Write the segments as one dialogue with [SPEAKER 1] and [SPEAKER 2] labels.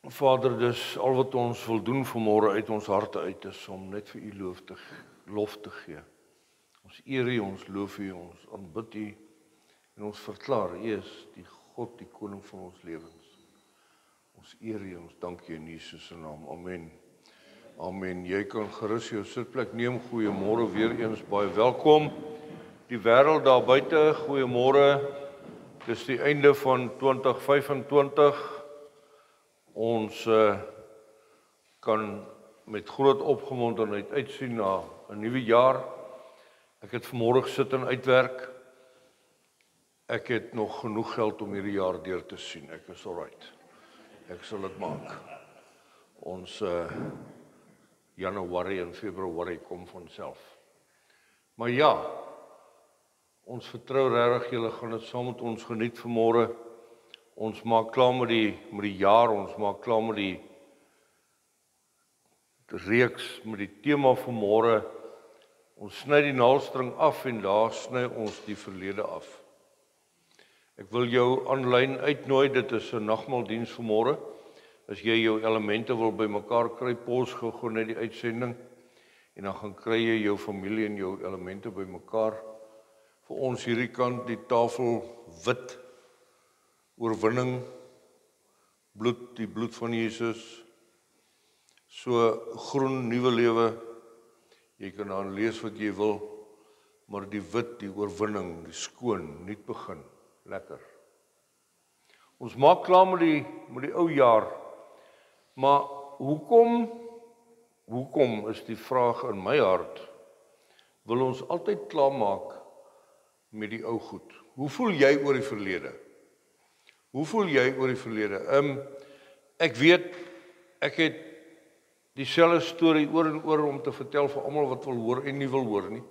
[SPEAKER 1] Vader, dis al wat ons wil doen vanmôre uit ons harte uit is om net vir U lof te gee. Ons eer U, ons loof U, ons aanbid U en ons verklaar U is die God, die koning van ons lewens. Ons eer U, ons dank U in Jesus se naam. Amen. Amen. Jy kan gerus jou sitplek neem. Goeiemôre weer eens, baie welkom. Die wêreld daar buite, goeiemôre. Dis die einde van 2025. Ons kan met groot opgewondenheid uitsien na 'n nuwe jaar. Ek het vanmôre gesit en uitwerk. Ek het nog genoeg geld om hierdie jaar deur te sien. Ek is alright. Ek sal dit maak. Ons Januarie en Februarie kom vanself. Maar ja, ons vertrou regtig julle gaan dit saam met ons geniet vanmôre. Ons maak klaar met die jaar, ons maak klaar met die reeks, met die tema van môre. Ons sny die naaldstring af en daar sny ons die verlede af. Ek wil jou aanlyn uitnooi, dit is 'n nagmaaldiens van môre. As jy jou elemente wil bymekaar kry, pos gou net die uitsending en dan gaan kry jy jou familie en jou elemente bymekaar. Vir ons hierdie kant die tafel wit. Oorwinning, bloed, die bloed van Jesus, so groen, nuwe lewe, jy kan daar lees wat jy wil, maar die wit, die oorwinning, die skoon, nuut begin, lekker. Ons maak klaar met die ou jaar, maar hoekom is die vraag in my hart, wil ons altyd klaarmaak met die ou goed? Hoe voel jy oor die verlede? Hoe voel jy oor die verlede? Ek weet, ek het dieselfde storie oor en oor om te vertel vir almal wat wil hoor en nie wil hoor nie.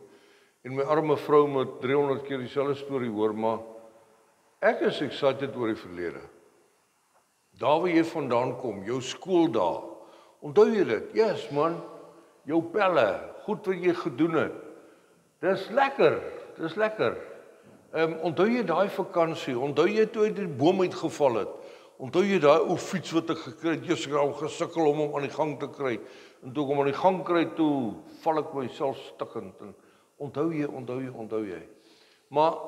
[SPEAKER 1] En my arme vrou moet 300 keer dieselfde storie hoor, maar ek is excited oor die verlede. Daar waar jy vandaan kom, jou skooldae. Onthou jy dit? Yes man, jou pelle, goed wat jy gedoen het. Dis lekker. Onthou jy daai vakansie, onthou jy toe uit die boom uitgeval het, onthou jy daai ou fiets wat ek gekry het, eers al gesukkel om hom aan die gang te kry, en toe ek hom aan die gang kry, toe val ek myself stikkend, en onthou jy. Maar,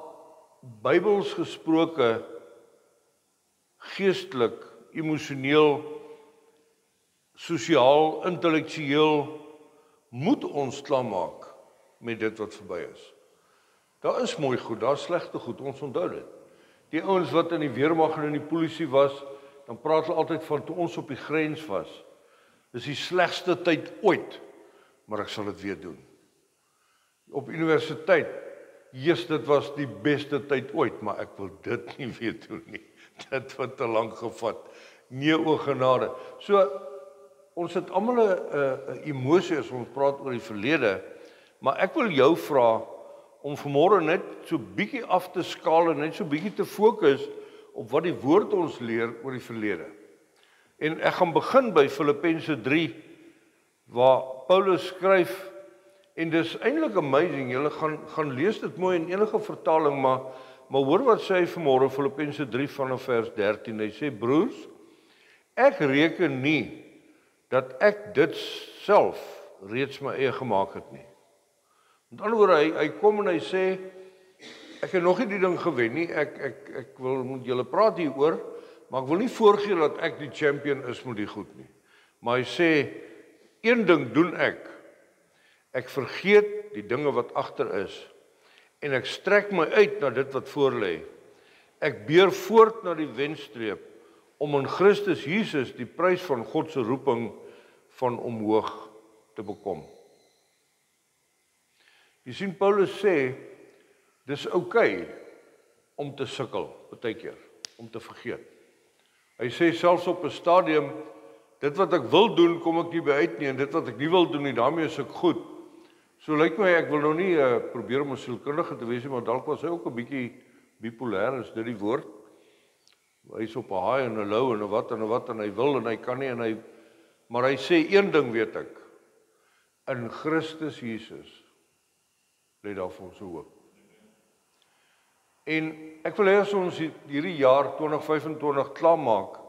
[SPEAKER 1] Bybels gesproke, geestelik, emosioneel, sosiaal, intellektueel, moet ons klaarmaak met dit wat verby is. Daar is mooi goed, daar is slegte goed, ons onthou dit. Die ouens wat in die weermag en in die polisie was, dan praat hulle altyd van toe ons op die grens was. Dis die slegste tyd ooit, maar ek sal dit weer doen. Op universiteit, dit was die beste tyd ooit, maar ek wil dit nie weer doen nie. Dit wat te lank gevat. Nee, o genade. So, ons het almal 'n emosie as ons praat oor die verlede, maar ek wil jou vra, om vanmôre net so bietjie af te skaal en net so bietjie te fokus op wat die woord ons leer oor die verlede. En ek gaan begin by Filippense 3, waar Paulus skryf, en dis eintlik amazing, julle gaan lees dit mooi in enige vertaling, maar hoor wat sê hy vanmôre, Filippense 3 vanaf vers 13, hy sê, broers, ek reken nie, dat ek dit self reeds my eie gemaak het nie. Met ander woorde, hy kom en hy sê, ek het nog nie die ding gewen nie, ek wil met julle praat hieroor, maar ek wil nie voorgee dat ek die champion is met die goed nie. Maar hy sê, een ding doen ek vergeet die dinge wat agter is, en ek strek my uit na dit wat voor lê. Ek beer voort na die wenstreep, om in Christus Jesus die prys van God se roeping van omhoog te bekom. Jy sien, Paulus sê, dis oukei om te sukkel, baie keer, om te vergeet. Hy sê selfs op 'n stadium, dit wat ek wil doen, kom ek nie by uit nie, en dit wat ek nie wil doen nie, daarmee is ek goed. So lyk my, ek wil nou nie probeer om 'n sielkundige te wees, maar dalk was hy ook 'n bietjie bipolêr, is dit die woord? Hy is op 'n high en 'n low, en 'n wat, en hy wil, en hy kan nie, maar hy sê, een ding weet ek, in Christus Jesus, lê daar vir ons hoop. En ek wil hê as ons hierdie jaar 2025 klaarmaak,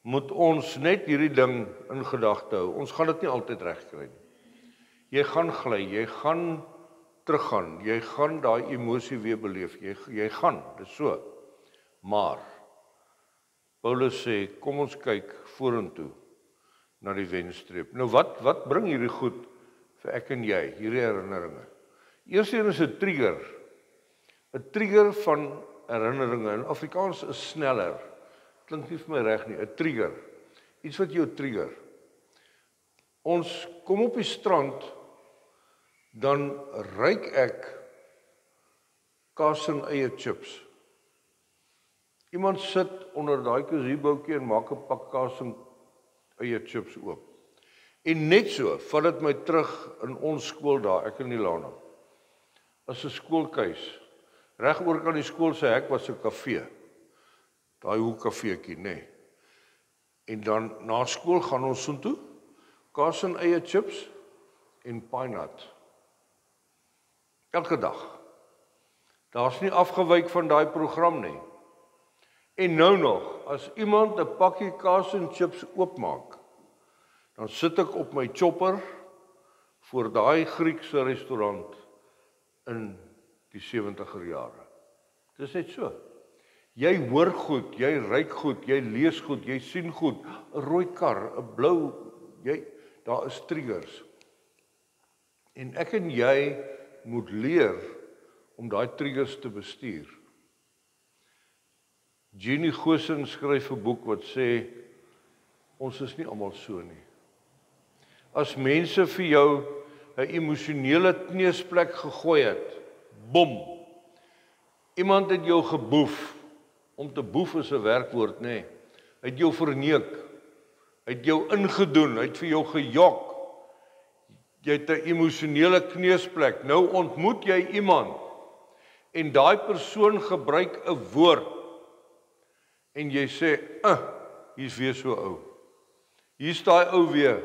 [SPEAKER 1] moet ons net hierdie ding in gedagte hou. Ons gaan dit nie altyd regkry nie. Jy gaan gly, jy gaan teruggaan, jy gaan daai emosie weer beleef, jy gaan, dis so. Maar, Paulus sê, kom ons kyk vorentoe na die wenstreep. Nou wat bring hierdie goed vir ek en jy, hierdie herinneringe? Eerste een is 'n trigger. 'n Trigger van herinneringe. In Afrikaans is sneller. Klink nie vir my reg nie, 'n trigger. Iets wat jou trigger. Ons kom op die strand, dan ruik ek kaas en eie chips. Iemand sit onder daai kosieboutjie en maak 'n pak kaas en eie chips oop. En net so, vat dit my terug in ons skool daar, ek in die Lana. As 'n skoolkuis. Reg oor kan die skool se hek was 'n kafee. Daai hoekkafeetjie, nê. En dan na skool gaan ons soontoe, kaas en eie chips en pynut. Elke dag. Daar's nie afgewyk van daai program nie. En nou nog, as iemand 'n pakkie kaas en chips oopmaak, dan sit ek op my chopper voor daai Griekse restaurant in die 70er jare. Dis net so. Jy hoor goed, jy ruik goed, jy lees goed, jy sien goed, 'n rooi kar, 'n blou, daar is triggers. En ek en jy moet leer om daai triggers te bestuur. Jenny Goosen skryf 'n boek wat sê, ons is nie almal so nie. As mense vir jou 'n emosionele kneusplek gegooi het, bom, iemand het jou geboef, om te boef is 'n werkwoord, nê. Hy het jou verneuk, hy het jou ingedoen, hy het vir jou gejok, jy het 'n emosionele kneusplek, nou ontmoet jy iemand, en daai persoon gebruik 'n woord, en jy sê, hier's weer so ou, hier's daai ou weer,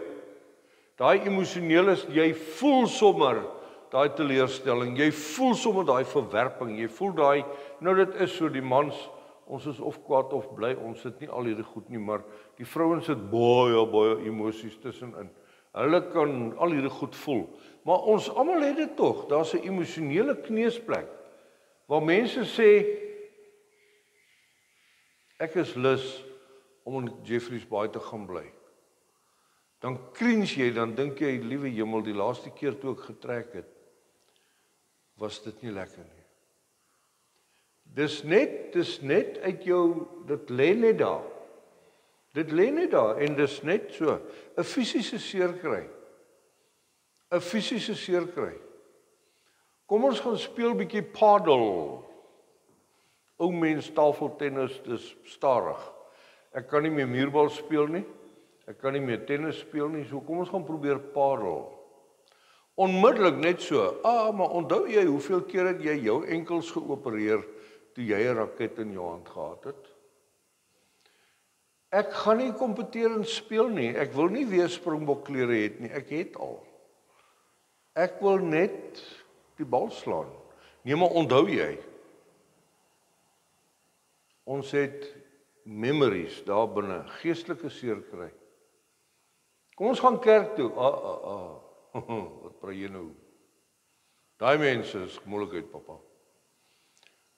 [SPEAKER 1] daai emosionele, jy voel sommer, daai teleurstelling, jy voel sommer daai verwerping, jy voel daai, nou dit is so, die mans, ons is of kwaad of bly, ons sit nie al hierdie goed nie, maar die vrouens sit baie emosies tussenin. Hulle kan al hierdie goed voel, maar ons almal het dit tog, daar's 'n emosionele kneusplek, waar mense sê, ek is lus om in Jeffreys Bay te gaan bly. Dan cringe jy, dan dink jy, liewe hemel, die laaste keer toe ek getrek het, was dit nie lekker nie. Dis net uit jou, dit lê net daar. Dit lê net daar, en dis net so, 'n fisiese seer kry. 'n Fisiese seer kry. Kom ons gaan speel bietjie paddle. Ou mens tafeltennis, dis stadig. Ek kan nie meer muurbal speel nie. Ek kan nie meer tennis speel nie, so kom ons gaan probeer paddle. Onmiddellik net so, maar onthou jy hoeveel keer het jy jou enkels geopereer toe jy 'n raket in jou hand gehad het? Ek gaan nie kompeteer en speel nie, ek wil nie weer springbokklere het nie, ek het al. Ek wil net die bal slaan. Nee, maar onthou jy, ons het memories daar binne, geestelike seer kry. Kom ons gaan kerk toe. Wat praat jy nou? Daai mense is moeilikheid, pappa.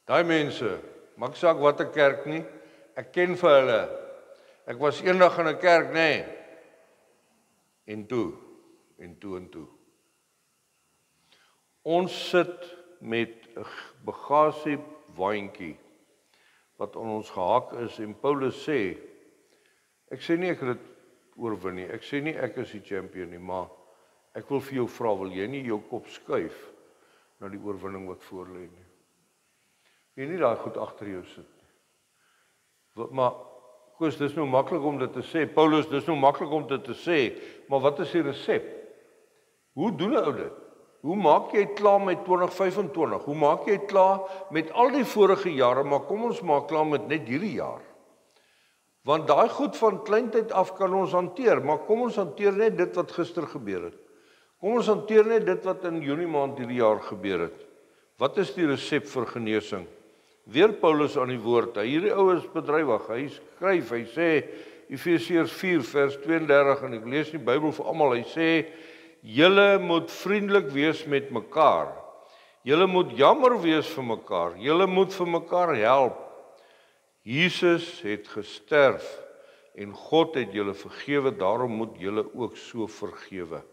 [SPEAKER 1] Daai mense, maak saak wat 'n kerk nie, ek ken vir hulle. Ek was eendag in 'n kerk, nê. En toe. Ons sit met 'n bagasiewaandjie wat aan ons gehak is, en Paulus sê, ek sê nie ek het dit oorwin nie, ek sê nie ek is die champion nie, maar ek wil vir jou vra, wil jy nie jou kop skuif na die oorwinning wat voor lê nie? Jy nie daai goed agter jou sit nie. Maar, Koos, dis nou maklik om dit te sê, Paulus, dis nou maklik om dit te sê, maar wat is die resep? Hoe doen 'n ou dit? Hoe maak jy klaar met 2025? Hoe maak jy klaar met al die vorige jare, maar kom ons maak klaar met net hierdie jaar? Want daai goed van kleintyd af kan ons hanteer, maar kom ons hanteer net dit wat gister gebeur het. Kom ons hanteer net dit wat in Junie maand hierdie jaar gebeur het. Wat is die resep vir genesing? Weer Paulus aan die woord. Hierdie ou is bedrywig. Hy skryf, hy sê, Efesiërs 4 vers 32 en ek lees die Bybel vir almal. Hy sê julle moet vriendelik wees met mekaar. Julle moet jammer wees vir mekaar. Julle moet vir mekaar help. Jesus het gesterf en God het julle vergewe, daarom moet julle ook so vergewe.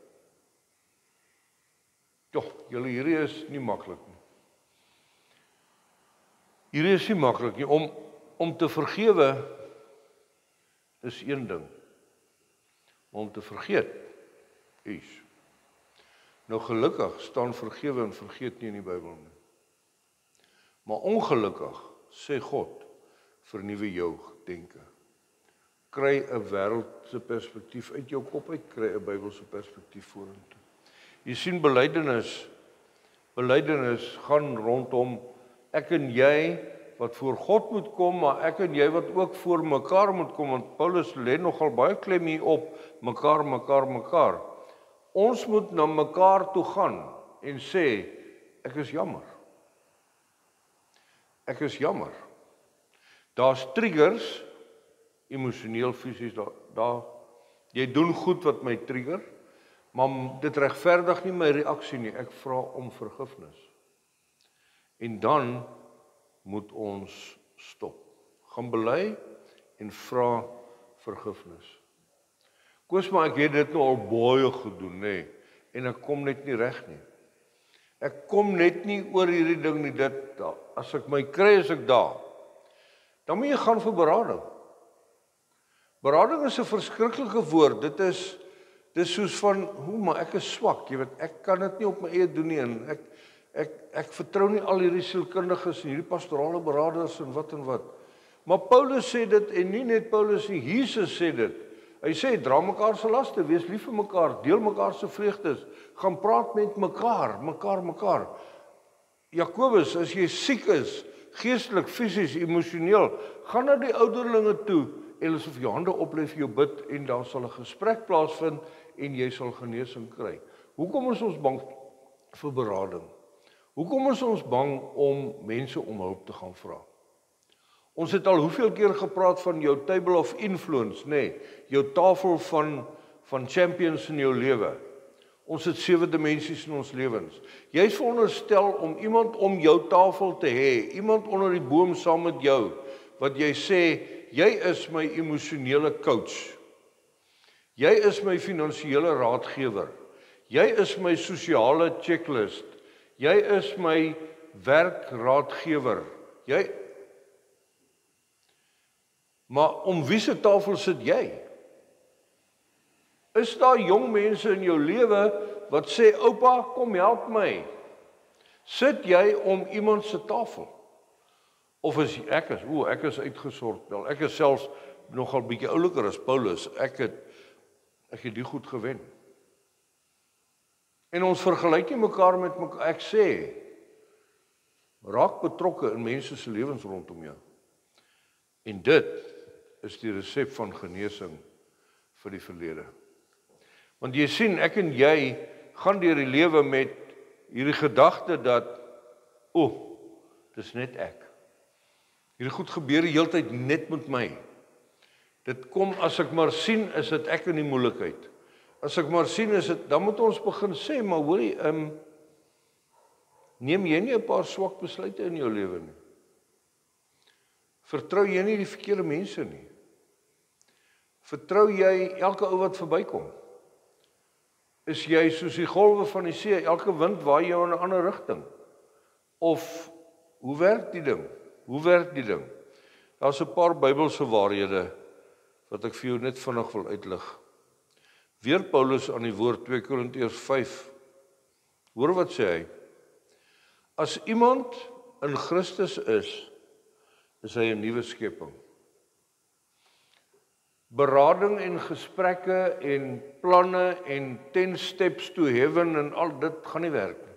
[SPEAKER 1] Julle, hierdie is nie maklik nie. Hierdie is nie maklik nie. Om te vergewe is een ding. Om te vergeet is. Nou gelukkig staan vergewe en vergeet nie in die Bybel nie. Maar ongelukkig sê God, vernuwe jou denke. Kry 'n wêreldse perspektief uit jou kop uit, kry 'n Bybelse perspektief vorentoe. Jy sien belydenis gaan rondom ek en jy wat voor God moet kom, maar ek en jy wat ook voor mekaar moet kom, want Paulus lê nogal baie klem hier op mekaar. Ons moet na mekaar toe gaan en sê ek is jammer. Ek is jammer. Daar's triggers, emosioneel, fisies, daar jy doen goed wat my trigger, maar dit regverdig nie my reaksie nie. Ek vra om vergifnis. En dan moet ons stop. Gaan bely en vra vergifnis. Koos maar ek het dit nou al baie gedoen, nê, en ek kom net nie reg nie. Ek kom net nie oor hierdie ding nie, as ek my kry as ek daar. Dan moet jy gaan vir berading. Berading is 'n verskriklike woord. Dit is soos van, maar ek is swak, jy weet, ek kan dit nie op my eie doen nie, en ek vertrou nie al hierdie sielkundiges en hierdie pastorale beraders en wat. Maar Paulus sê dit, en nie net Paulus nie, Jesus sê dit. Hy sê, dra mekaar se laste, wees lief vir mekaar, deel mekaar se vreugdes, gaan praat met mekaar. Jakobus, as jy siek is, geestelik, fisies, emosioneel, gaan na die ouderlinge toe, en hulle sal vir jou hande oplê vir jou bid, en daar sal 'n gesprek plaasvind, en jy sal genesing kry. Hoekom is ons bang vir berading? Hoekom is ons bang om mense om hulp te gaan vra? Ons het al hoeveel keer gepraat van jou table of influence, nê? Jou tafel van champions in jou lewe. Ons het 7 dimensies in ons lewens. Jy is veronderstel om iemand om jou tafel te hê, iemand onder die boom saam met jou, wat jy sê, jy is my emosionele coach. Jy is my finansiële raadgewer. Jy is my sosiale checklist. Jy is my werkraadgewer. Maar om wie se tafel sit jy? Is daar jong mense in jou lewe wat sê, oupa, kom help my? Sit jy om iemand se tafel? Of is ek is uitgesort wel. Ek is selfs nogal bietjie ouliker as Paulus. Ek het die goed gewen. En ons vergelyk nie mekaar met mekaar. Ek sê, raak betrokke in mense se lewens rondom jou. En dit is die resep van genesing vir die verlede. Want jy sien, ek en jy gaan deur die lewe met hierdie gedagte dat, dis net ek. Hierdie goed gebeur die hele tyd net met my. Dit kom, as ek maar sien, is dit ek in die moeilikheid. As ek maar sien, is dit, dan moet ons begin sê, maar hoorie, neem jy nie 'n paar swak besluite in jou lewe nie? Vertrou jy nie die verkeerde mense nie? Vertrou jy elke ou wat verbykom? Is jy soos die golwe van die see, elke wind waai jou in 'n ander rigting? Of, hoe werk die ding? Daar's 'n paar Bybelse waarhede wat ek vir jou net vinnig wil uitlig. Weer Paulus aan die woord 2 Korintiërs 5. Hoor wat sê hy? As iemand in Christus is hy 'n nuwe skepping. Berading en gesprekke en planne en 10 steps to heaven en al dit gaan nie werk nie.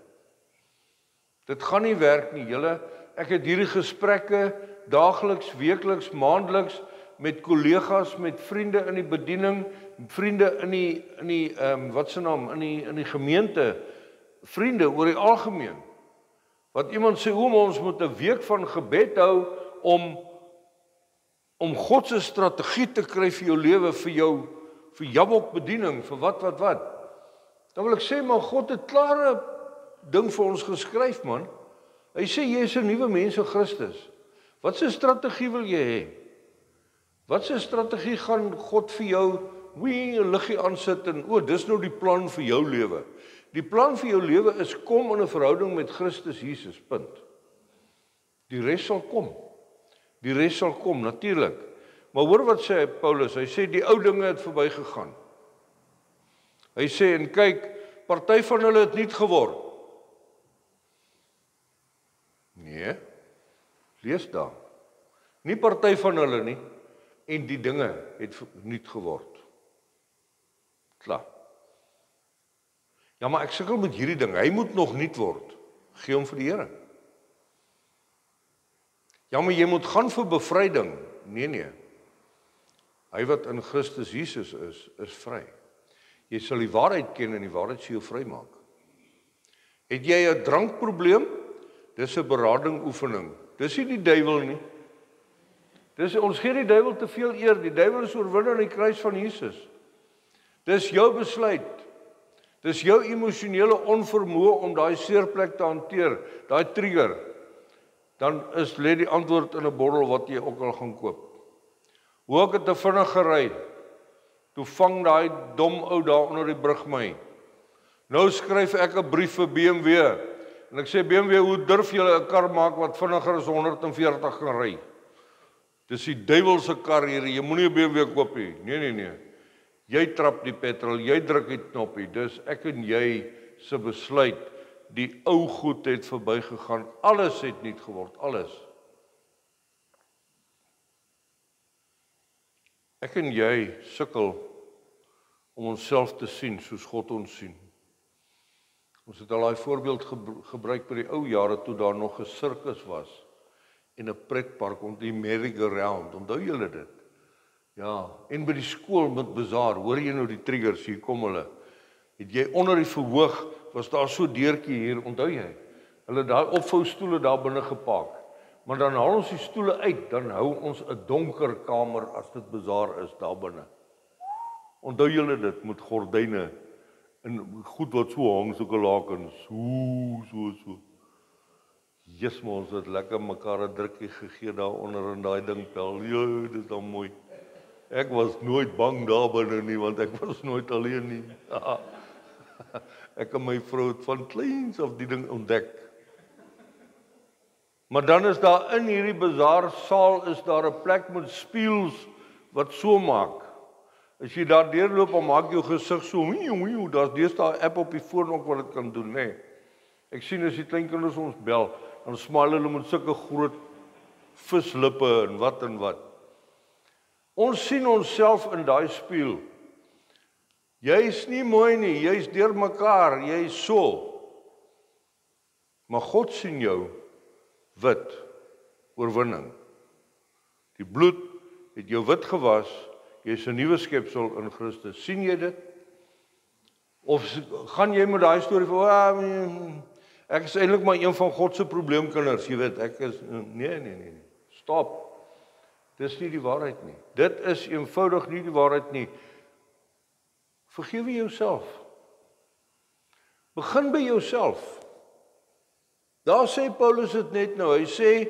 [SPEAKER 1] Dit gaan nie werk nie, julle. Ek het hierdie gesprekke daagliks, weekliks, maandeliks met kollegas, met vriende in die bediening, vriende in die in die gemeente, vriende oor die algemeen. Wat iemand sê, ons moet 'n week van gebed hou om om God se strategie te kry vir jou lewe, vir jabokbediening, vir wat. Dan wil ek sê, maar God het klare ding vir ons geskryf, man. Hy sê, jy is 'n nuwe mens in Christus. Wat se strategie wil jy hê? Wat se strategie gaan God vir jou, wie 'n liggie aansit en, dis nou die plan vir jou lewe. Die plan vir jou lewe is, kom in 'n verhouding met Christus Jesus, punt. Die res sal kom. Die res sal kom, natuurlik. Maar hoor wat sê Paulus, hy sê, die ou dinge het verby gegaan. Hy sê, en kyk, party van hulle het niet geword. Nee, lees daar. Nie party van hulle nie, en die dinge het niet geword. Klaar. Ja, maar ek sukkel met hierdie ding, hy moet nog niet word. Gee hom vir die Here. Ja, maar jy moet gaan vir bevryding. Nee. Hy wat in Christus Jesus is vry. Jy sal die waarheid ken en die waarheid sal jou vrymaak. Het jy 'n drankprobleem? Dis 'n berading oefening. Dis nie die duiwel nie. Ons gee die duiwel te veel eer. Die duiwel is oorwin aan die kruis van Jesus. Dis jou besluit. Dis jou emosionele onvermoë om daai seerplek te hanteer, daai trigger. Dan lê die antwoord in 'n bottel wat jy ook al gaan koop. Hoe ek het te vinnig gery. Toe vang daai dom ou daar onder die brug my. Nou skryf ek 'n brief vir BMW. En ek sê, BMW, hoe durf julle 'n kar maak wat vinniger as 140 kan ry? Dis die duiwelse kar hier, jy moenie 'n BMW koop nie. Nee. Jy trap die petrol, jy druk die knoppie. Dis ek en jy se besluit. Die ou goed het verbygegaan. Alles het niet geword, alles. Ek en jy sukkel om onsself te sien soos God ons sien. Ons het al daai voorbeeld gebruik by die ou jare toe daar nog 'n sirkus was en 'n pretpark om die merry-go-round. Onthou julle dit? Ja, en by die skool met bazaar, hoor jy nou die triggers, hier kom hulle. Het jy onder die verhoog, was daar so deurtjie hier, onthou jy? Hulle daai opvoustoele daar binne gepak. Maar dan haal ons die stoele uit, dan hou ons 'n donker kamer as dit bazaar is daar binne. Onthou julle dit met gordyne en goed wat so hang, soke lakens, so. Jesus, maar ons het lekker mekaar 'n drukkie gegee daar onder in daai ding pel. Ja, dit is dan mooi. Ek was nooit bang daar binne nie, want ek was nooit alleen nie. Ek en my vrou het van kleins af die ding ontdek. Maar dan is daar in hierdie bazaarsaal is daar 'n plek met spieëls wat so maak. As jy daar deurloop, dan maak jou gesig so, daar's deesdae 'n app op die foon ook wat dit kan doen, nê. Ek sien as die kleinkinders ons bel, dan smile hulle met sulke groot vislippe en wat. Ons sien onsself in daai spieël. Jy's nie mooi nie, jy's deurmekaar, jy's so. Maar God sien jou wit, oorwinning. Die bloed het jou wit gewas, jy's 'n nuwe skepsel in Christus. Sien jy dit? Of gaan jy met daai storie van, ek is eintlik maar een van God se probleemkinders, jy weet, ek is, nee. Stop. Dis nie die waarheid nie. Dit is eenvoudig nie die waarheid nie. Vergewe jouself. Begin by jouself. Daar sê Paulus dit net nou, hy sê,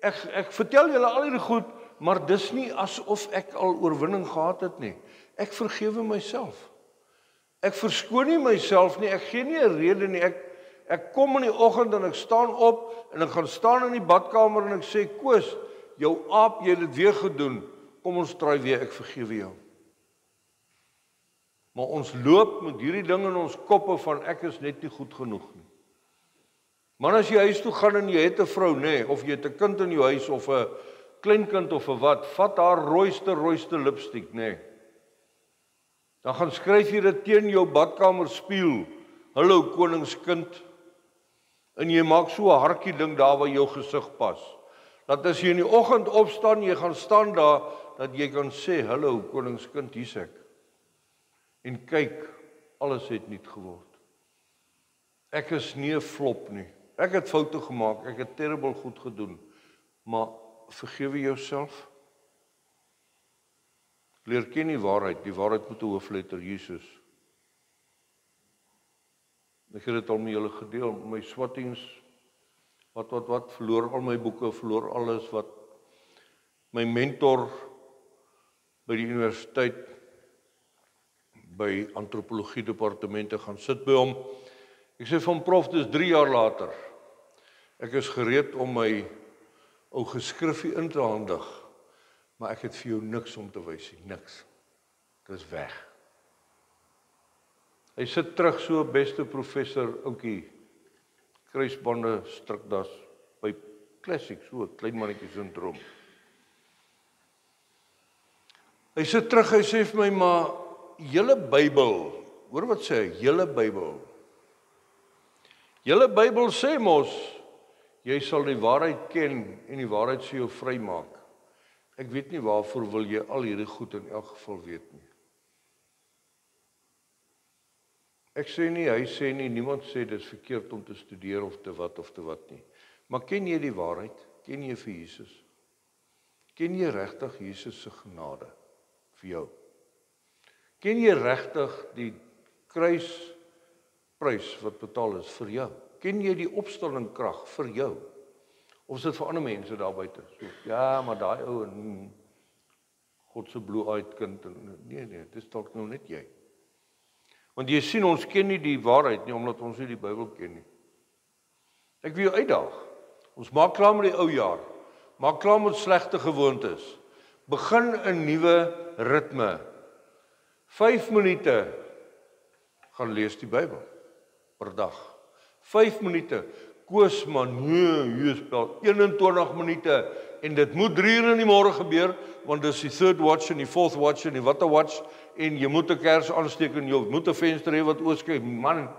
[SPEAKER 1] ek vertel julle al hierdie goed, maar dis nie asof ek al oorwinning gehad het nie. Ek vergewe myself. Ek verskoon nie myself nie, ek gee nie 'n rede nie, ek kom in die oggend en ek staan op, en ek gaan staan in die badkamer en ek sê, Koos, jou aap, jy het dit weer gedoen, kom ons try weer, ek vergewe jou. Maar ons loop met hierdie ding in ons koppe van, ek is net nie goed genoeg nie. Maar as jy huis toe gaan en jy het 'n vrou, nê, of jy het 'n kind in jou huis, of 'n kleinkind of 'n wat, vat haar rooiste lipstiek, nê. Dan gaan skryf jy dit teen jou badkamer spieël, hallo koningskind, en jy maak so 'n hartjie ding daar waar jou gesig pas. Dat as jy in die oggend opstaan, jy gaan staan daar, dat jy kan sê, hallo koningskind, hier's ek. En kyk, alles het niet geword. Ek is nie 'n flop nie. Ek het foute gemaak, ek het terrible goed gedoen. Maar vergewe jouself. Leer ken die waarheid met 'n hoofletter, Jesus. Ek het dit al met julle gedeel, my swattings, wat, verloor al my boeke, verloor alles wat my mentor by die universiteit, by antropologie departemente gaan sit by hom. Ek sê van prof, dis 3 jaar later. Ek is gereed om my ou geskrifie in te handig, maar ek het vir jou niks om te wys nie, niks. Dit is weg. Hy sit terug so, beste professor, oukie, kruisbande, strikdas, by klassiek, so, klein mannetjie syndroom. Hy sit terug, hy sê vir my, maar, julle Bybel, hoor wat sê hy, julle Bybel sê mos, jy sal die waarheid ken, en die waarheid sal jou vrymaak. Ek weet nie waarvoor wil jy al hierdie goed in elk geval weet nie. Ek sê nie, hy sê nie, niemand sê dit is verkeerd om te studeer of te wat nie. Maar ken jy die waarheid? Ken jy vir Jesus? Ken jy regtig Jesus se genade vir jou? Ken jy regtig die kruisprys wat betaal is vir jou? Ken jy die opstandingkrag vir jou? Of is dit vir ander mense daar buite? So, ja, maar daai ou en God se blue-eyed kind, nee, dit is dalk nou net jy. Want jy sien, ons ken nie die waarheid nie, omdat ons nie die Bybel ken nie. Ek wil jou uitdaag. Ons maak klaar met die ou jaar. Maak klaar met slegte gewoontes. Begin 'n nuwe ritme. 5 minute gaan lees die Bybel per dag. 5 minute. Koos man, nee, spel 21 minute en dit moet 3 uur in die môre gebeur, want dis die third watch en die fourth watch en die watter watch en jy moet 'n kers aansteek en jy moet 'n venster hê wat oorskyn. Man,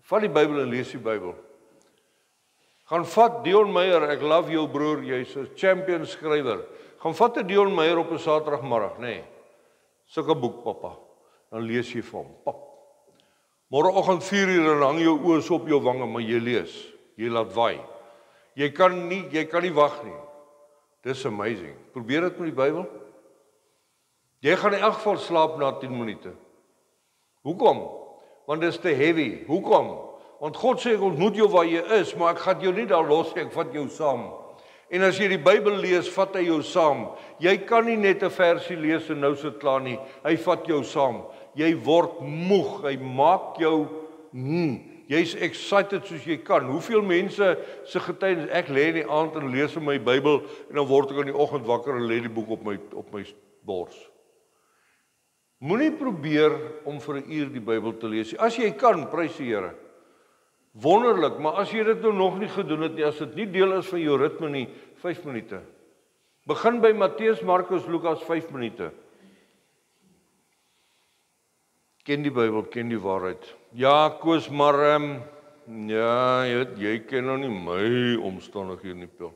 [SPEAKER 1] vat die Bybel en lees die Bybel. Gaan vat Dion Meyer, ek love jou broer, jy's 'n champion skrywer. Gaan vat 'n Dion Meyer op 'n Saterdagmiddag, nê. Sulke boek, pappa. Dan lees jy vir hom. Pap. Môreoggend 4 uur en hang jou oë op jou wange, maar jy lees. Jy laat waai. Jy kan nie wag nie. Dis amazing. Probeer dit met die Bybel. Jy gaan in elk geval slaap na 10 minute. Hoekom? Want dit is te heavy. Hoekom? Want God sê ek ontmoet jou waar jy is, maar ek gaan jou nie daar los nie, ek vat jou saam. En as jy die Bybel lees, vat hy jou saam. Jy kan nie net 'n versie lees en nou sit klaar nie. Hy vat jou saam. Jy word moeg. Hy maak jou jy's excited soos jy kan. Hoeveel mense se getuienis, ek lê in die aand en lees in my Bybel en dan word ek in die oggend wakker en lê die boek op my bors. Moenie probeer om vir 'n uur die Bybel te lees. As jy kan, prys die Here. Wonderlik, maar as jy dit nou nog nie gedoen het nie, as dit nie deel is van jou ritme nie, 5 minute. Begin by Matteus, Markus, Lukas, 5 minute. Ken die Bybel, ken die waarheid. Ja, Koos, maar ja, jy ken nou nie my omstandighede nie, Piel.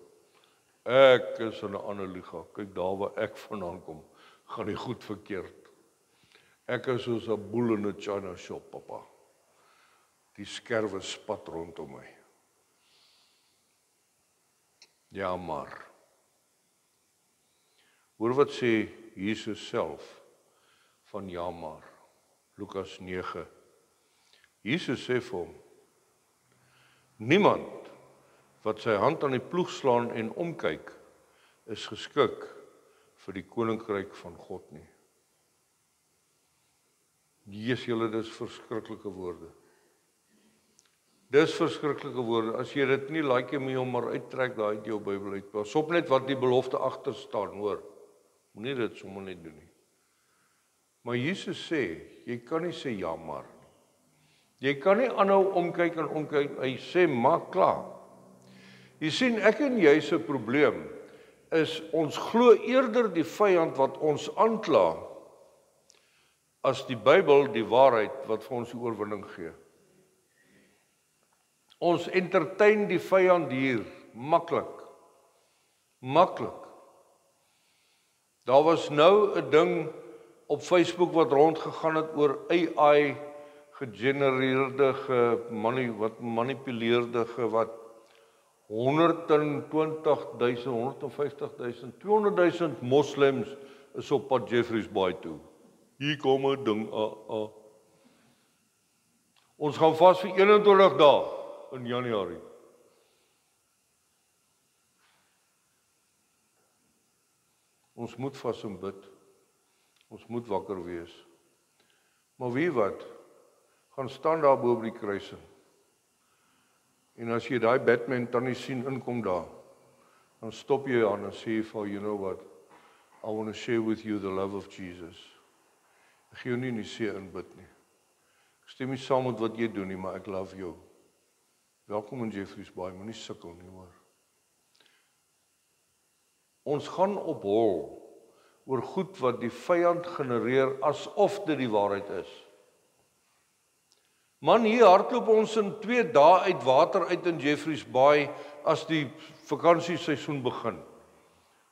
[SPEAKER 1] Ek is in 'n ander liga. Kyk daar waar ek vandaan kom, gaan die goed verkeerd. Ek is soos 'n boel in 'n China shop, papa. Die skerwe spat rondom my. Ja, maar. Hoor wat sê Jesus self van ja, maar. Lukas 9. Jesus sê vir hom, niemand wat sy hand aan die ploeg slaan en omkyk, is geskik vir die koninkryk van God nie. Lees julle, dis verskriklike woorde. Dis verskriklike woorde. As jy dit nie like jy om maar uittrek daai uit jou Bybel uit. Pas op net wat die belofte agter staan, hoor. Moenie dit sommer net doen nie. Maar Jesus sê, jy kan nie sê ja maar. Jy kan nie aanhou omkyk en omkyk. Hy sê maak klaar. Jy sien, ek en jy se probleem is ons glo eerder die vyand wat ons aankla as die Bybel die waarheid wat vir ons die oorwinning gee. Ons entertain die vyand hier, maklik. Maklik. Daar was nou 'n ding op Facebook wat rondgegaan het oor AI gegenereerde, gemanipuleerde, wat 120.000, 150.000, 200.000 moslems is op pad Jeffreys Bay toe. Hier kom 'n ding, Ons gaan vas vir 21 dae in Januarie. Ons moet vas en bid. Ons moet wakker wees. Maar wie wat? Gaan staan daar bo op die kruising. En as jy daai Batman tannie sien inkom daar, dan stop jy aan en sê vir you know what? I want to share with you the love of Jesus. Ek gee jou nie in die see inbid nie. Ek stem nie saam met wat jy doen nie, maar ek love jou. Welkom in Jeffreys Bay, moenie sukkel nie hoor. Ons gaan op hol oor goed wat die vyand genereer asof dit die waarheid is. Man, hier hardloop ons in 2 dae uit water uit in Jeffreys Bay as die vakansieseisoen begin.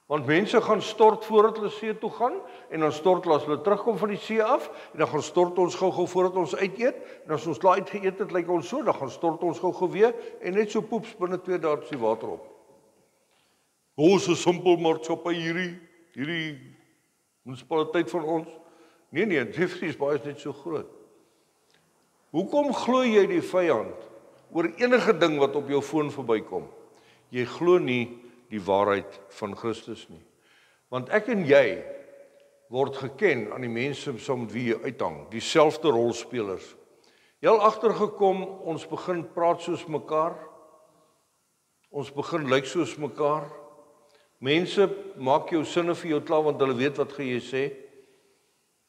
[SPEAKER 1] Want mense gaan stort voordat hulle see toe gaan, en dan stort hulle as hulle terugkom van die see af, en dan gaan stort ons gou-gou voordat ons uiteet, en as ons klaar uitgeëet het, lyk ons so, dan gaan stort ons gou-gou weer, en net so poeps binne 2 dae is die water op. Ons is simpel maatskappy hierdie munisipaliteit van ons. Nee, Jeffreys Bay is net so groot. Hoekom glo jy die vyand oor enige ding wat op jou foon verbykom? Jy glo nie die waarheid van Christus nie. Want ek en jy word geken aan die mense saam met wie jy uithang, dieselfde rolspelers. Jy al agtergekom, ons begin praat soos mekaar, ons begin lyk soos mekaar, mense maak jou sinne vir jou klaar, want hulle weet wat jy sê.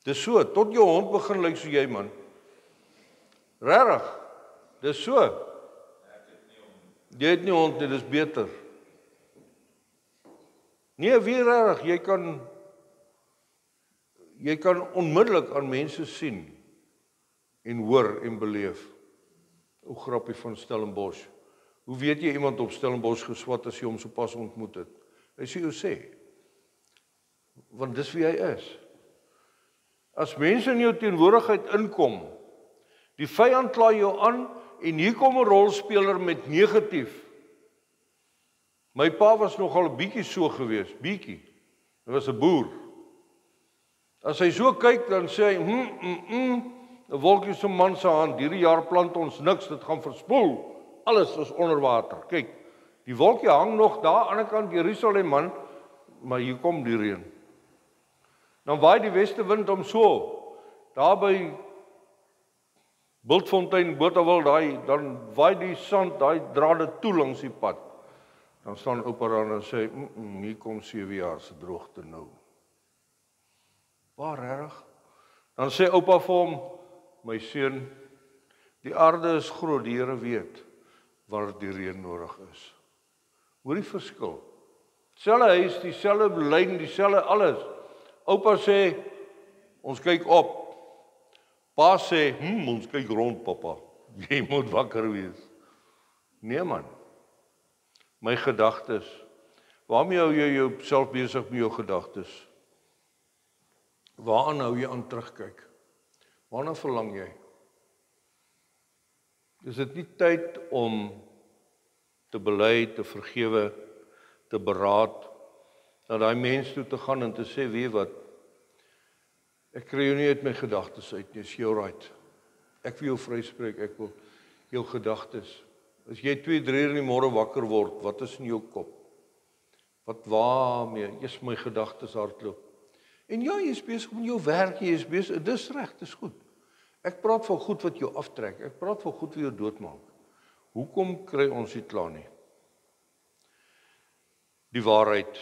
[SPEAKER 1] Dis so, tot jou hond begin lyk so jy man. Regtig, dis so. Jy het nie hond nie, dis beter. Nee, wie regtig, jy kan onmiddellik aan mense sien en hoor en beleef. O grappie van Stellenbosch. Hoe weet jy iemand op Stellenbosch geswat as jy hom so pas ontmoet het? Hy sê jou sê. Want dis wie hy is. As mense in jou teenwoordigheid inkom, die vyand kla jou aan en hier kom 'n rolspeler met negatief. My pa was nogal 'n bietjie so gewees, bietjie. Hy was 'n boer. As hy so kyk, dan sê hy, 'n wolkie se man se hand, hierdie jaar plant ons niks, dit gaan verspoel. Alles is onder water. Kyk, die wolkie hang nog daar aan die ander kant Jerusalem man, maar hier kom die reën. Dan waai die westewind om so, daar by Bultfontein, Botawil, dan waai die sand, daai drade toe langs die pad. Dan staan oupa daar en sê, hier kom 7 jaar se droogte nou. Waar regtig? Dan sê oupa vir hom, my seun, die aarde is groot, die Here weet waar die reën nodig is. Hoor die verskil. Dieselfde huis, dieselfde lyn, dieselfde alles. Oupa sê, ons kyk op. Pa sê, ons kyk rond, papa. Jy moet wakker wees. Nee man. My gedagtes. Waarmee hou jy jouself besig met jou gedagtes? Waaraan hou jy aan terugkyk? Waarna verlang jy? Is dit nie tyd om te bely, te vergewe, te beraad, na daai mens toe te gaan en te sê, weet wat, ek kry jou nie uit my gedagtes uit nie, is jy right. Ek wil jou vryspreek, ek wil jou gedagtes. As jy 2-3 in die môre wakker word, wat is in jou kop? Wat waarmee? Eers my gedagtes hardloop. En ja, jy is besig met jou werk, jy is besig, dis reg, dis goed. Ek praat van goed wat jou aftrek, ek praat van goed wat jou doodmaak. Hoekom kry ons nie klaar nie? Die waarheid.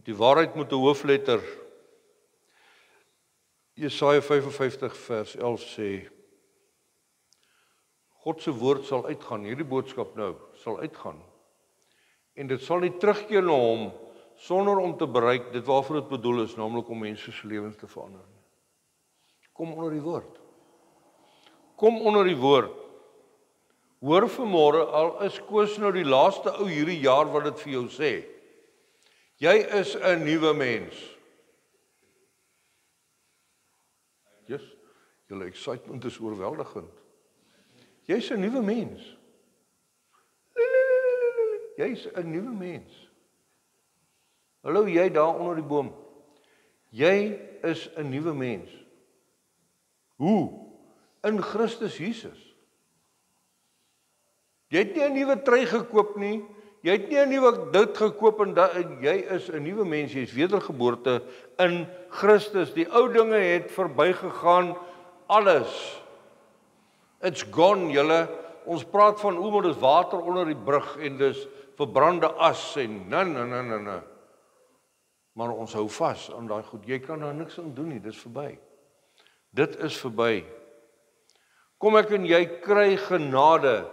[SPEAKER 1] Die waarheid moet 'n hoofletter. Jesaja 55 vers 11 sê, God se woord sal uitgaan, hierdie boodskap nou, sal uitgaan. En dit sal nie terugkeer na hom, sonder om te bereik, dit waarvoor dit bedoel is, naamlik om mense se lewens te verander. Kom onder die woord. Kom onder die woord. Hoor vanmôre, al is Koos nou die laaste ou hierdie jaar wat dit vir jou sê. Jy is 'n nuwe mens. Yes, julle excitement is oorweldigend. Jy's 'n nuwe mens. Jy's 'n nuwe mens. Hallo jy daar onder die boom. Jy is 'n nuwe mens. Hoe? In Christus Jesus. Jy het nie 'n nuwe trui gekoop nie, jy het nie 'n nuwe dit gekoop en jy is 'n nuwe mens, jy is wedergeboorte in Christus. Die ou dinge het verbygegaan, alles. It's gone, julle. Ons praat van maar dis water onder die brug en dis verbrande as en nee. Maar ons hou vas aan daai goed. Jy kan daar niks aan doen nie, dis verby. Dit is verby. Kom ek en jy kry genade.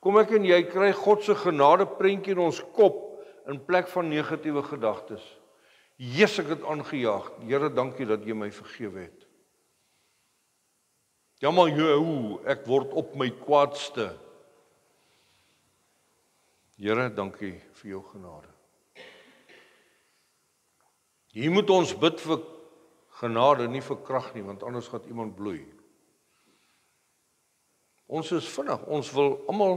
[SPEAKER 1] Kom ek en jy kry God se genade prentjie in ons kop in plek van negatiewe gedagtes. Jesus, ek het aangejaag. Here, dankie dat jy my vergewe het. Ja maar ek word op my kwaadste. Here, dankie vir jou genade. Hier moet ons bid vir genade, nie vir krag nie, want anders gaan iemand bloei. Ons is vinnig, ons wil almal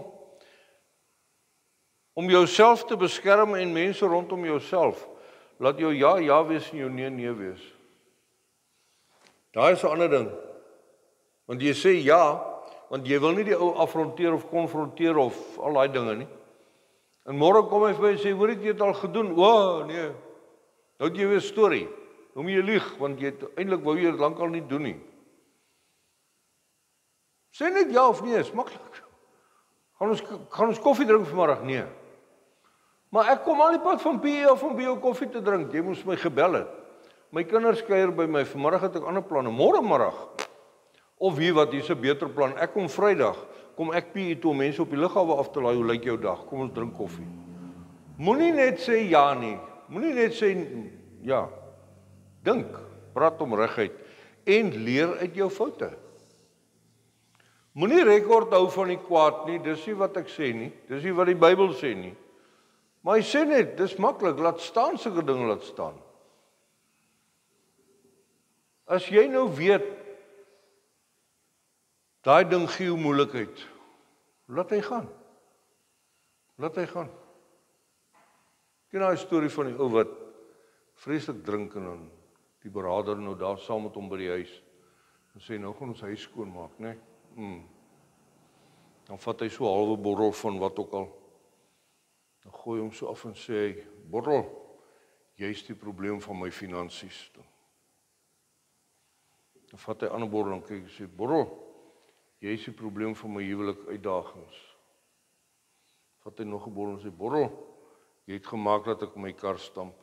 [SPEAKER 1] om jouself te beskerm en mense rondom jouself. Laat jou ja wees en jou nee wees. Daar is 'n ander ding. Want jy sê ja, want jy wil nie die ou afronteer of konfronteer of al daai dinge nie. En môre kom hy vir my en sê, hoor ek jy het al gedoen? O, nee. Nou het jy weer 'n storie. Nou moet jy lieg, want jy het eintlik wou jy dit lankal nie doen nie. Sê net ja of nee, is maklik. Gaan ons koffie drink vanmiddag? Nee. Maar ek kom al die pad van PE of van bio koffie te drink. Jy moes my gebel het. My kinders kuier by my. Vanmiddag het ek ander planne. Môre middag. Of wie wat, hier's 'n beter plan. Ek kom Vrydag. Kom ek PE toe om mense op die lughawe af te laai. Hoe lyk jou dag? Kom ons drink koffie. Moenie net sê ja nie. Moenie net sê ja. Dink, praat om reguit en leer uit jou foute. Moenie rekord hou van die kwaad nie, dis nie wat ek sê nie, dis nie wat die Bybel sê nie. Maar hy sê net, dis maklik, laat staan sulke dinge laat staan. As jy nou weet, daai ding gee jou moeilikheid, laat hy gaan. Laat hy gaan. Ken daai storie van die ou wat vreeslik drink en dan die beraader nou daar saam met hom by die huis en sê, nou gaan ons huis skoonmaak, né? Dan vat hy so 'n halwe bottel van wat ook al. Dan gooi hom so af en sê, bottel, jy is die probleem van my finansies. Dan vat hy 'n ander bottel en kyk en sê, bottel, jy is die probleem van my huwelik uitdagings. Vat hy nog 'n bottel en sê, bottel, jy het gemaak dat ek my kar stamp.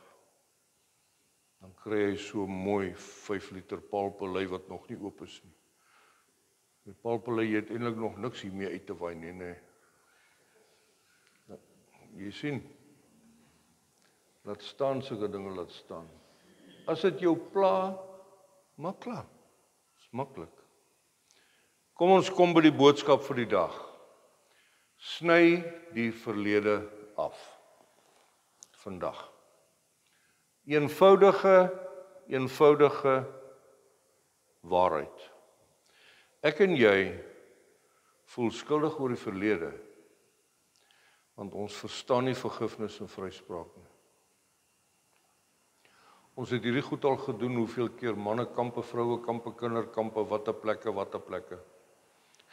[SPEAKER 1] Dan kry hy so mooi 5 liter palpelei wat nog nie oop is nie. Die palpelei het eintlik nog niks hiermee uit te waai nie, nee. Jy sien, laat staan sulke dinge, laat staan. As dit jou pla, maak klaar. Dis maklik. Kom ons kom by die boodskap vir die dag. Sny die verlede af. Vandag. Eenvoudige waarheid. Ek en jy voel skuldig oor die verlede, want ons verstaan nie vergifnis en vryspraak nie. Ons het hierdie goed al gedoen, hoeveel keer, mannekampe, vrouekampe, kinderkampe, watter plekke.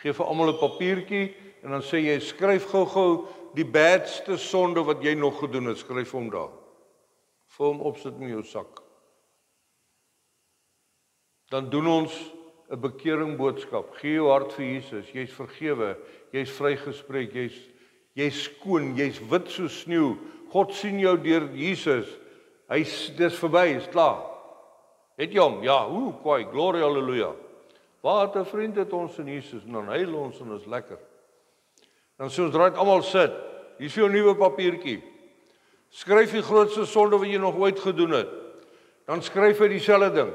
[SPEAKER 1] Geef vir almal 'n papiertjie, en dan sê jy, skryf gou die badste sonde wat jy nog gedoen het, skryf hom daar. Vul hom op, sit in jou sak. Dan doen ons 'n bekering boodskap. Gee jou hart vir Jesus, jy's vergewe, jy's vrygespreek, jy's skoon, jy's wit soos sneeu. God sien jou deur Jesus. Dis verby, is klaar. Het jy hom? Ja, kwaai, glory, halleluja. Wat 'n vriend het ons in Jesus, en dan huil ons en is lekker. Dan sê ons, draai almal sit, hier is jou nuwe papiertjie. Skryf die grootste sonde wat jy nog ooit gedoen het. Dan skryf hy dieselfde ding.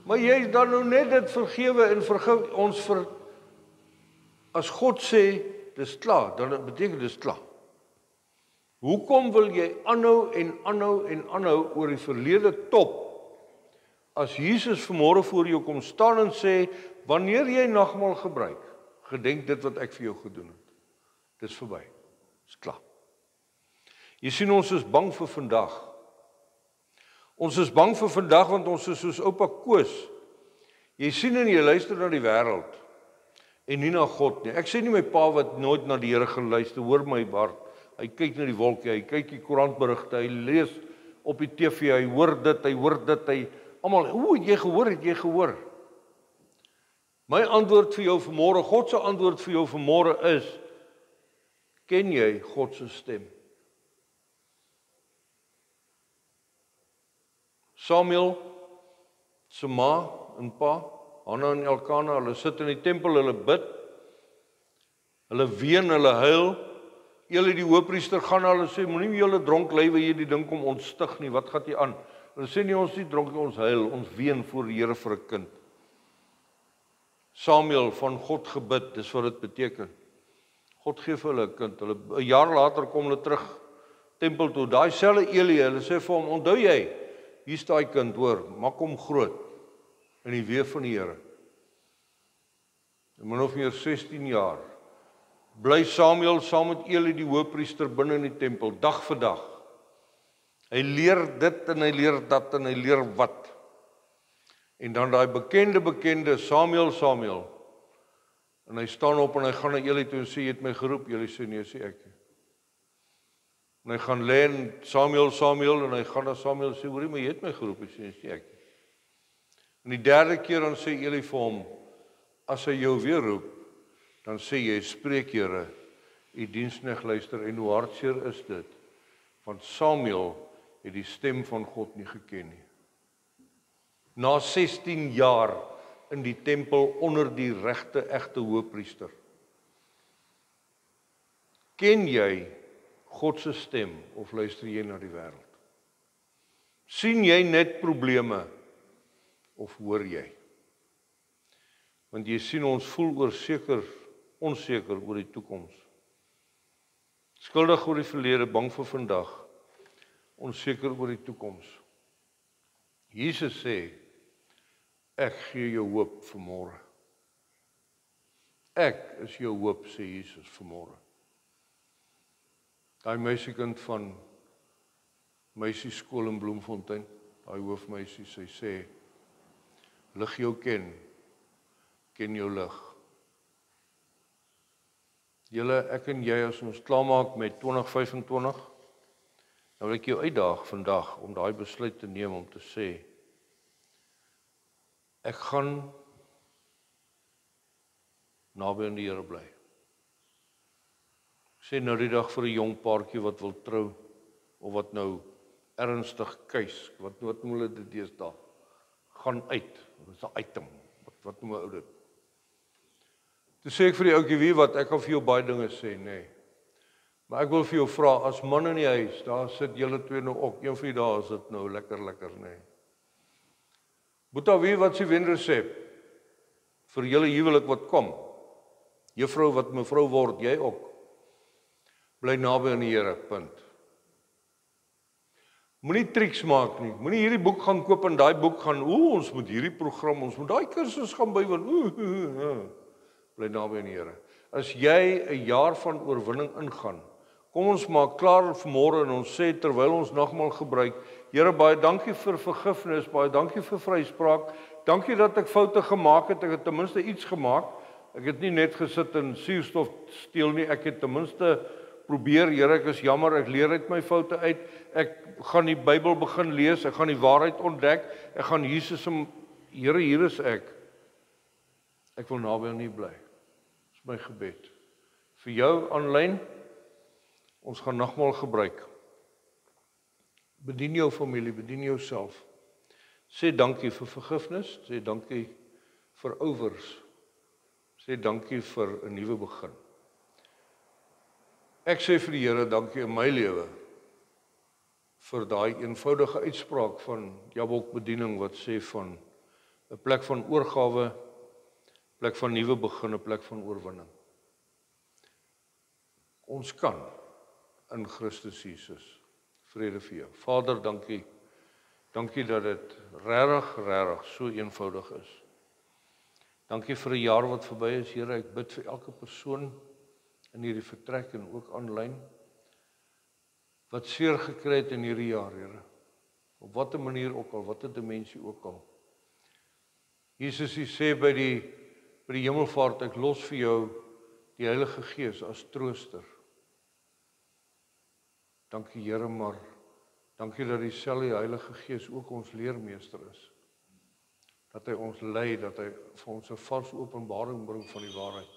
[SPEAKER 1] Maar jy is dan nou net dit vergewe en vergeef ons as God sê, dis klaar, dan beteken dis klaar. Hoekom wil jy aanhou oor die verlede top? As Jesus vanmôre voor jou kom staan en sê, wanneer jy nagmaal gebruik, gedenk dit wat ek vir jou gedoen het. Dis verby. Dis klaar. Jy sien, ons is bang vir vandag. Ons is bang vir vandag, want ons is soos oupa Koos. Jy sien en jy luister na die wêreld, en nie na God nie. Ek sê nie my pa wat nooit na die Here geluister, hoor my Bart, hy kyk na die wolke, hy kyk die koerantberigte, hy lees op die TV, hy hoor dit, hy almal, het jy gehoor? My antwoord vir jou vanmôre, God se antwoord vir jou vanmôre is, ken jy God se stem? Samuel se ma en pa, Hanna en Elkana, hulle sit in die tempel, hulle bid, hulle ween, hulle huil. Eli die hoofpriester gaan na hulle sê, moenie julle dronk lywe hier die ding kom ontstig nie, wat gaan jy aan? Hulle sê nie, ons nie dronk nie, ons huil, ons ween voor die Here vir 'n kind. Samuel van God gebid, dis wat dit beteken. God gee vir hulle 'n kind. Hulle 'n jaar later kom hulle terug tempel toe. Daai selfde Eli, hulle sê vir hom, onthou jy, hier's daai kind, hoor, maak hom groot in die weë van die Here. En min of meer 16 jaar bly Samuel saam met Eli die hoofpriester binne in die tempel, dag vir dag. Hy leer dit en hy leer dat en hy leer wat. En dan daai bekende Samuel. En hy staan op en hy gaan na Eli toe en sê, jy het my geroep. Eli sê, nee, sê ek. En hy gaan lê en Samuel, en hy gaan na Samuel en sê, hoorie, maar jy het my geroep. Hy sê, nee, sê ek. En die derde keer dan sê Eli vir hom, as hy jou weer roep, dan sê jy, spreek Here, u diensknegt luister, en hoe hartseer is dit? Want Samuel het die stem van God nie geken nie. Na 16 jaar in die tempel onder die regte, egte hoofpriester. Ken jy God se stem of luister jy na die wêreld? Sien jy net probleme of hoor jy? Want jy sien ons voel onseker oor die toekoms. Skuldig oor die verlede, bang vir vandag, onseker oor die toekoms. Jesus sê, ek gee jou hoop vanmôre. Ek is jou hoop, sê Jesus vanmôre. Daai meisiekind van meisieskool in Bloemfontein, daai hoofmeisie, sy sê, lig jou ken jou lig. Julle, ek en jy, as ons klaarmaak met 2025, dan wil ek jou uitdaag vandag om daai besluit te neem om te sê, ek gaan naby aan die Here bly. Ek sê nou die dag vir 'n jong paartjie wat wil trou, of wat nou ernstig keus, wat noem hulle dit deesdae, gaan uit, dit is 'n item, wat noem ou dit? Toe sê ek vir die ouetjie, wie wat, ek kan vir jou baie dinge sê, nee. Maar ek wil vir jou vra, as man in die huis, daar sit julle twee nou ook, een van die dae is dit nou lekker, nee. Boeta, wie wat is die wenresep vir julle huwelik wat kom? Juffrou wat mevrou word, jy ook. Bly naby aan die Here, punt. Moenie triks maak nie. Moenie hierdie boek gaan koop en daai boek gaan, ons moet hierdie program, ons moet daai kursus gaan bywoon. Bly naby aan die Here. As jy 'n jaar van oorwinning ingaan, kom ons maak klaar vanmôre en ons sê terwyl ons nagmaal gebruik, Here, baie dankie vir vergifnis, baie dankie vir vryspraak. Dankie dat ek foute gemaak het. Ek het ten minste iets gemaak. Ek het nie net gesit en suurstof steel nie. Ek het ten minste probeer, Here, ek is jammer, ek leer uit my foute uit. Ek gaan die Bybel begin lees, ek gaan die waarheid ontdek. Ek gaan Jesus Here, hier is ek. Ek wil naby aan U bly. Dis my gebed. Vir jou aanlyn, ons gaan nagmaal gebruik. Bedien jou familie, bedien jouself. Sê dankie vir vergifnis, sê dankie vir ouers. Sê dankie vir 'n nuwe begin. Ek sê vir die Here dankie in my lewe vir daai eenvoudige uitspraak van Jabok bediening wat sê van 'n plek van oorgawe, plek van nuwe begin, 'n plek van oorwinning. Ons kan in Christus Jesus. Vrede vir jou. Vader, dankie. Dankie dat dit regtig so eenvoudig is. Dankie vir 'n jaar wat verby is, Here. Ek bid vir elke persoon in hierdie vertrek en ook aanlyn wat seer gekry het in hierdie jaar, Here. Op watter manier ook al, watter dimensie ook al. Jesus sê by die hemelvaart, ek los vir jou die Heilige Gees as trooster. Dankie Here, maar dankie dat dieselfde Heilige Gees ook ons leermeester is. Dat hy ons lei, dat hy vir ons 'n vars openbaring bring van die waarheid.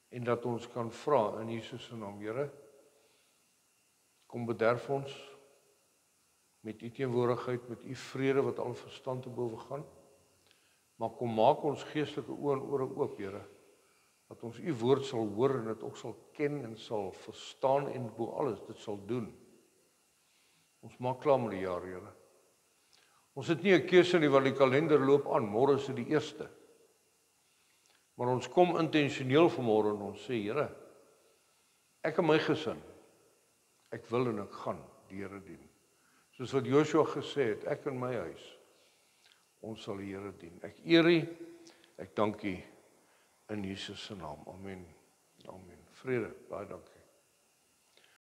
[SPEAKER 1] En dat ons kan vra in Jesus se naam, Here, kom bederf ons met u teenwoordigheid, met u vrede wat al verstand te bowe gaan. Maar kom maak ons geestelike oë en ore oop, Here, dat ons u woord sal hoor en dit ook sal ken en sal verstaan en bo alles dit sal doen. Ons maak klaar met die jaar, Here. Ons het nie 'n keuse nie want die kalender loop aan, môre is dit die 1ste. Maar ons kom intentioneel vanmôre en ons sê, Here, ek en my gesin, ek wil en ek gaan die Here dien. Soos wat Joshua gesê het, ek en my huis, ons sal die Here dien. Ek eer U, ek dank U in Jesus se naam. Amen. Amen. Vrede, baie dankie.